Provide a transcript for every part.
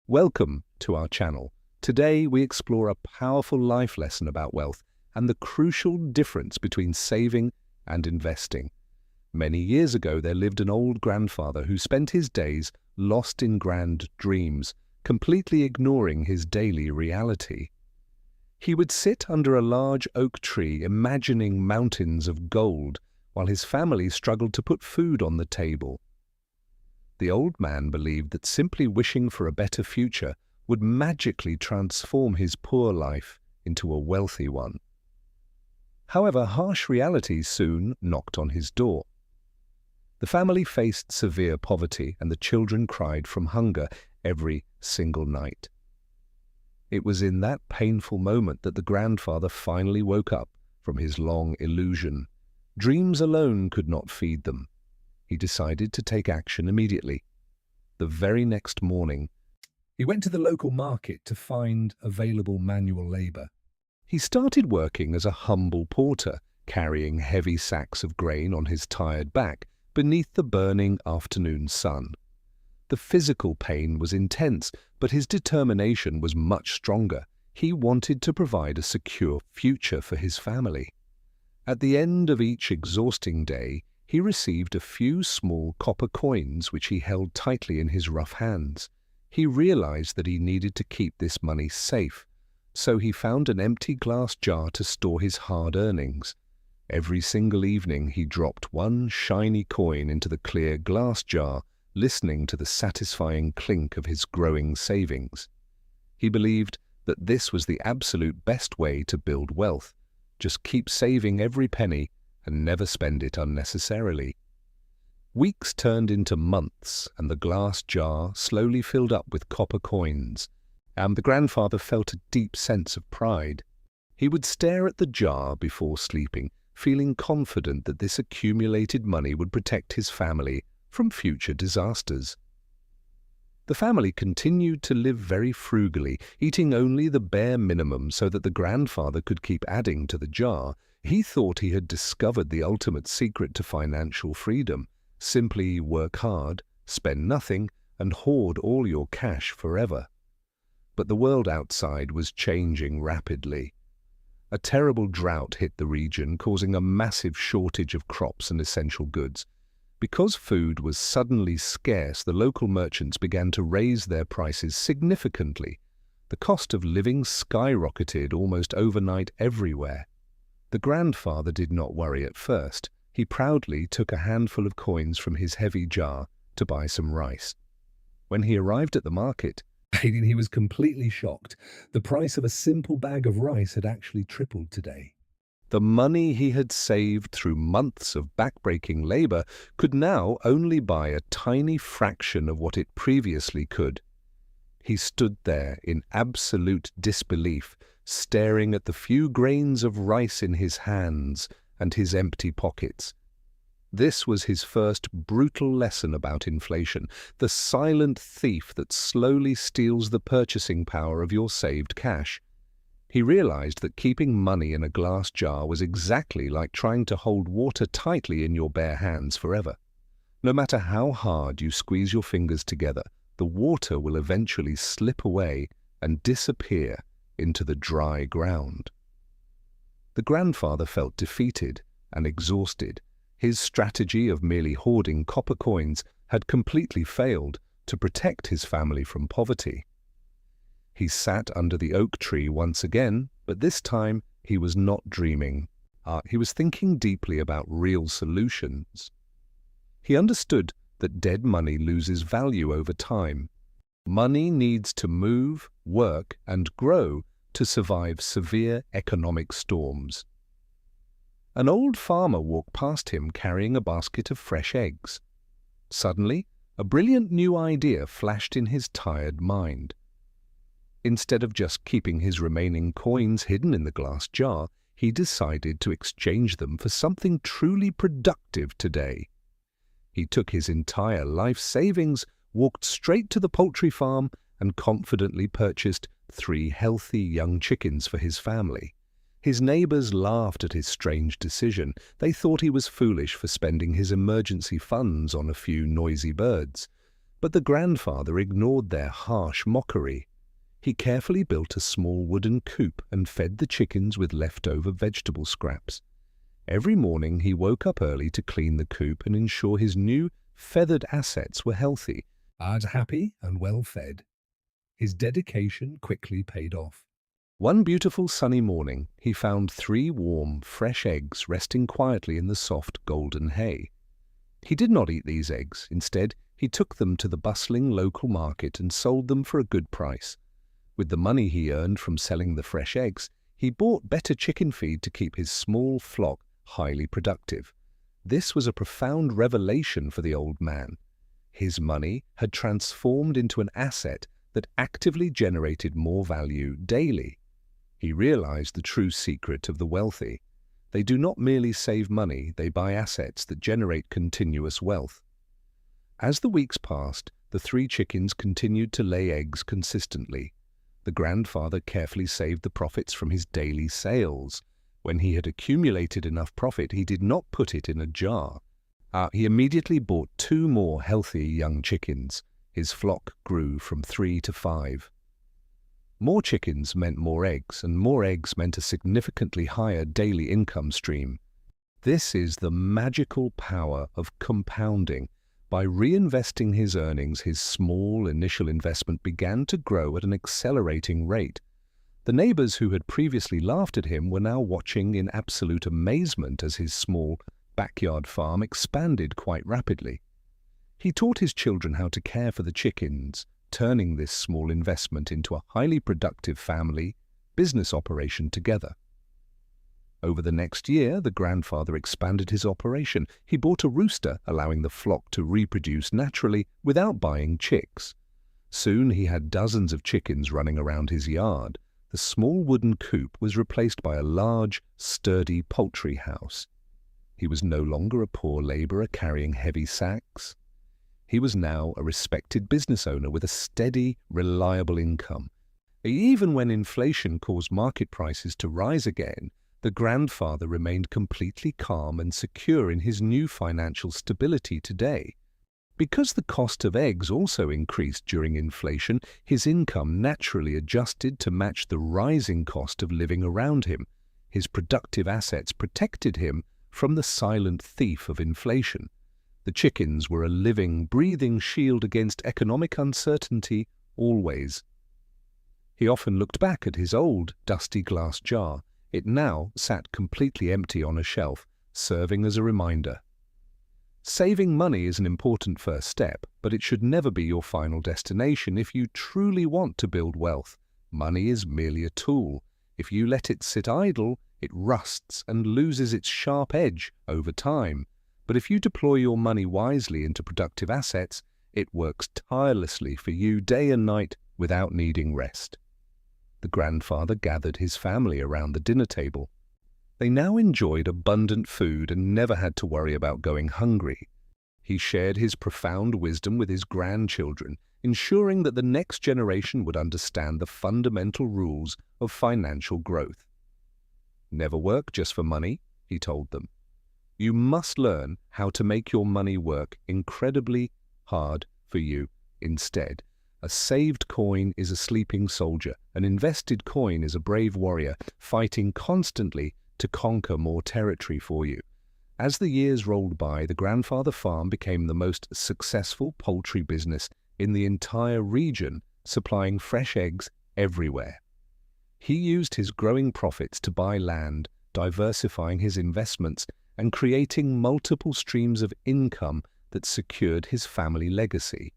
Welcome to our channel. Today we explore a powerful life lesson about wealth and the crucial difference between saving and investing. Many years ago there lived an old grandfather who spent his days lost in grand dreams, completely ignoring his daily reality. He would sit under a large oak tree imagining mountains of gold while his family struggled to put food on the table. The old man believed that simply wishing for a better future would magically transform his poor life into a wealthy one. However, harsh reality soon knocked on his door. The family faced severe poverty and the children cried from hunger every single night. It was in that painful moment that the grandfather finally woke up from his long illusion. Dreams alone could not feed them. He decided to take action immediately. The very next morning, he went to the local market to find available manual labor. He started working as a humble porter, carrying heavy sacks of grain on his tired back beneath the burning afternoon sun. The physical pain was intense, but his determination was much stronger. He wanted to provide a secure future for his family. At the end of each exhausting day, he received a few small copper coins which he held tightly in his rough hands. He realized that he needed to keep this money safe, so he found an empty glass jar to store his hard earnings. Every single evening he dropped one shiny coin into the clear glass jar, listening to the satisfying clink of his growing savings. He believed that this was the absolute best way to build wealth. Just keep saving every penny and never spend it unnecessarily. Weeks turned into months, and the glass jar slowly filled up with copper coins, and the grandfather felt a deep sense of pride. He would stare at the jar before sleeping, feeling confident that this accumulated money would protect his family from future disasters. The family continued to live very frugally, eating only the bare minimum so that the grandfather could keep adding to the jar. He thought he had discovered the ultimate secret to financial freedom. Simply work hard, spend nothing, and hoard all your cash forever. But the world outside was changing rapidly. A terrible drought hit the region, causing a massive shortage of crops and essential goods. Because food was suddenly scarce, the local merchants began to raise their prices significantly. The cost of living skyrocketed almost overnight everywhere. The grandfather did not worry at first. He proudly took a handful of coins from his heavy jar to buy some rice. When he arrived at the market, he was completely shocked. The price of a simple bag of rice had actually tripled today. The money he had saved through months of backbreaking labor could now only buy a tiny fraction of what it previously could. He stood there in absolute disbelief, staring at the few grains of rice in his hands and his empty pockets. This was his first brutal lesson about inflation, the silent thief that slowly steals the purchasing power of your saved cash. He realized that keeping money in a glass jar was exactly like trying to hold water tightly in your bare hands forever. No matter how hard you squeeze your fingers together, the water will eventually slip away and disappear into the dry ground. The grandfather felt defeated and exhausted. His strategy of merely hoarding copper coins had completely failed to protect his family from poverty. He sat under the oak tree once again, but this time he was not dreaming. He was thinking deeply about real solutions. He understood that dead money loses value over time. Money needs to move, work, and grow to survive severe economic storms. An old farmer walked past him carrying a basket of fresh eggs. Suddenly, a brilliant new idea flashed in his tired mind. Instead of just keeping his remaining coins hidden in the glass jar, he decided to exchange them for something truly productive today. He took his entire life savings, walked straight to the poultry farm, and confidently purchased 3 healthy young chickens for his family. His neighbors laughed at his strange decision. They thought he was foolish for spending his emergency funds on a few noisy birds. But the grandfather ignored their harsh mockery. He carefully built a small wooden coop and fed the chickens with leftover vegetable scraps. Every morning he woke up early to clean the coop and ensure his new feathered assets were healthy, and happy and well fed. His dedication quickly paid off. One beautiful sunny morning, he found 3 warm, fresh eggs resting quietly in the soft golden hay. He did not eat these eggs. Instead, he took them to the bustling local market and sold them for a good price. With the money he earned from selling the fresh eggs, he bought better chicken feed to keep his small flock highly productive. This was a profound revelation for the old man. His money had transformed into an asset that actively generated more value daily. He realized the true secret of the wealthy. They do not merely save money, they buy assets that generate continuous wealth. As the weeks passed, the 3 chickens continued to lay eggs consistently. The grandfather carefully saved the profits from his daily sales. When he had accumulated enough profit, he did not put it in a jar. He immediately bought 2 more healthy young chickens. His flock grew from 3 to 5. More chickens meant more eggs, and more eggs meant a significantly higher daily income stream. This is the magical power of compounding. By reinvesting his earnings, his small initial investment began to grow at an accelerating rate. The neighbors who had previously laughed at him were now watching in absolute amazement as his small backyard farm expanded quite rapidly. He taught his children how to care for the chickens, turning this small investment into a highly productive family business operation together. Over the next year, the grandfather expanded his operation. He bought a rooster, allowing the flock to reproduce naturally without buying chicks. Soon he had dozens of chickens running around his yard. The small wooden coop was replaced by a large, sturdy poultry house. He was no longer a poor laborer carrying heavy sacks. He was now a respected business owner with a steady, reliable income. Even when inflation caused market prices to rise again, the grandfather remained completely calm and secure in his new financial stability today. Because the cost of eggs also increased during inflation, his income naturally adjusted to match the rising cost of living around him. His productive assets protected him from the silent thief of inflation. The chickens were a living, breathing shield against economic uncertainty always. He often looked back at his old, dusty glass jar. It now sat completely empty on a shelf, serving as a reminder. Saving money is an important first step, but it should never be your final destination if you truly want to build wealth. Money is merely a tool. If you let it sit idle, it rusts and loses its sharp edge over time. But if you deploy your money wisely into productive assets, it works tirelessly for you day and night without needing rest. The grandfather gathered his family around the dinner table. They now enjoyed abundant food and never had to worry about going hungry. He shared his profound wisdom with his grandchildren, ensuring that the next generation would understand the fundamental rules of financial growth. Never work just for money, he told them. You must learn how to make your money work incredibly hard for you instead. A saved coin is a sleeping soldier. An invested coin is a brave warrior, fighting constantly to conquer more territory for you. As the years rolled by, the grandfather farm became the most successful poultry business in the entire region, supplying fresh eggs everywhere. He used his growing profits to buy land, diversifying his investments and creating multiple streams of income that secured his family legacy.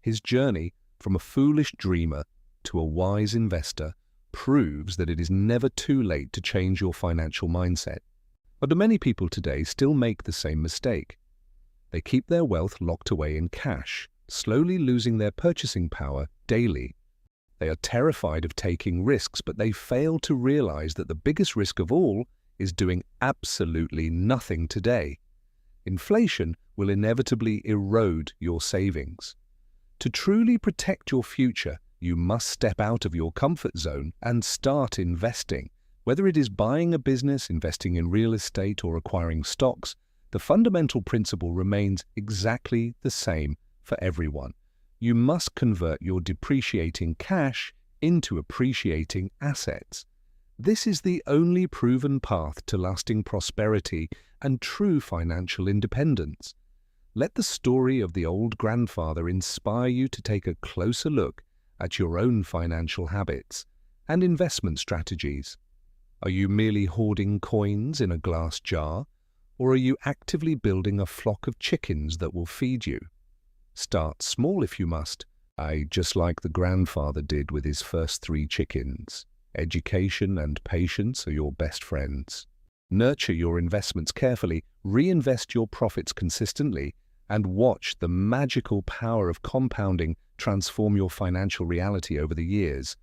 His journey from a foolish dreamer to a wise investor proves that it is never too late to change your financial mindset. But many people today still make the same mistake. They keep their wealth locked away in cash, slowly losing their purchasing power daily. They are terrified of taking risks, but they fail to realize that the biggest risk of all is doing absolutely nothing today. Inflation will inevitably erode your savings. To truly protect your future, you must step out of your comfort zone and start investing. Whether it is buying a business, investing in real estate, or acquiring stocks, the fundamental principle remains exactly the same. for everyone. You must convert your depreciating cash into appreciating assets. This is the only proven path to lasting prosperity and true financial independence. Let the story of the old grandfather inspire you to take a closer look at your own financial habits and investment strategies. Are you merely hoarding coins in a glass jar, or are you actively building a flock of chickens that will feed you? Start small if you must, just like the grandfather did with his first 3 chickens. Education and patience are your best friends. Nurture your investments carefully, reinvest your profits consistently, and watch the magical power of compounding transform your financial reality over the years.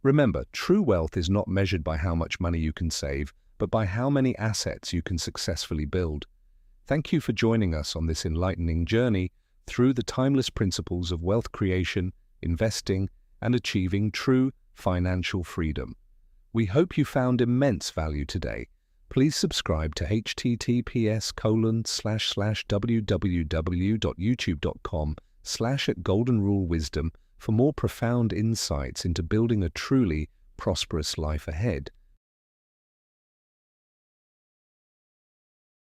Remember, true wealth is not measured by how much money you can save, but by how many assets you can successfully build. Thank you for joining us on this enlightening journey through the timeless principles of wealth creation, investing, and achieving true financial freedom. We hope you found immense value today. Please subscribe to https://www.youtube.com/@goldenrulewisdom for more profound insights into building a truly prosperous life ahead.